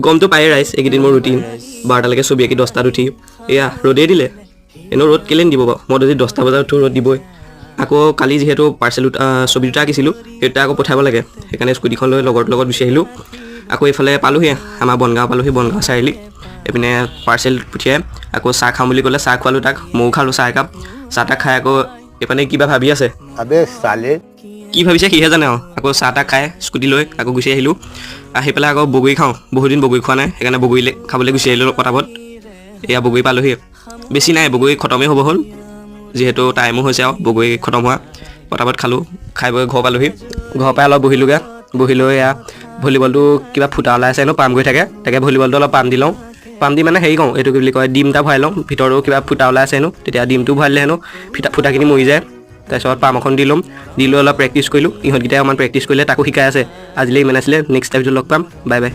গমটো পায়ে ৰাইজ এইকেইদিন মোৰ ৰুটিন 12টালৈকে ছবি আঁকি 10টাত উঠি এয়া ৰ'দেই দিলে এনেও ৰ'দ কেলেই নিদিব বাৰু মই যদি 10টা বজাত উঠোঁ ৰ'দ দিবই আকৌ কালি যিহেতু পাৰ্চেল ছবি দুটা আঁকিছিলোঁ সেইটা আকৌ পঠাব লাগে সেইকাৰণে স্কুটিখন লৈ লগৰ লগত গুচি আহিলোঁ আকৌ এইফালে পালোঁহি আমাৰ বনগাঁও পালোঁহি বনগাঁও চাৰিআলি এইপিনে পাৰ্চেল পঠিয়াই আকৌ চাহ খাওঁ বুলি ক'লে চাহ খোৱালোঁ তাক ময়ো খালোঁ চাহ একাপ চাহ তাহ খাই আকৌ এইপিনে কিবা ভাবি আছে কি ভাবিছে সিহে জানে আৰু আকৌ চাহ তাহ খাই স্কুটি লৈ আকৌ গুচি আহিলোঁ আহি পেলাই আকৌ বগৰী খাওঁ বহুদিন বগৰী খোৱা নাই সেইকাৰণে বগৰী খাবলৈ গুচি আহিলোঁ পটাপট এয়া বগৰী পালোঁহি বেছি নাই বগৰী খতমেই হ'ব হ'ল যিহেতু টাইমো হৈছে আৰু বগৰী খতম হোৱা পটাপট খালোঁ খাই বৈ ঘৰ পালোঁহি ঘৰৰ পৰাই অলপ বহিলোঁগৈ বহি লৈ এয়া ভলীবলটো কিবা ফুটা ওলাই আছে হেনো পাম গৈ থাকে তাকে ভলীবলটো অলপ পাম দি লওঁ পাম দি মানে হেৰি কওঁ এইটো কি বুলি কয় ডিম এটা ভৰাই লওঁ ভিতৰতো কিবা ফুটা ওলাই আছে হেনো তেতিয়া ডিমটো ভৰাই দিলে হেনো ফুটাখিনি মৰি যায় তাৰপিছত পাম এখন দি ল'ম দি লৈ অলপ প্ৰেক্টিছ কৰিলোঁ ইহঁতকেইটাই অকণমান প্ৰেক্টিছ কৰিলে তাকো শিকাই আছে আজিলৈ ইমান আছিলে নেক্সট টাইমটো লগ পাম বাই বাই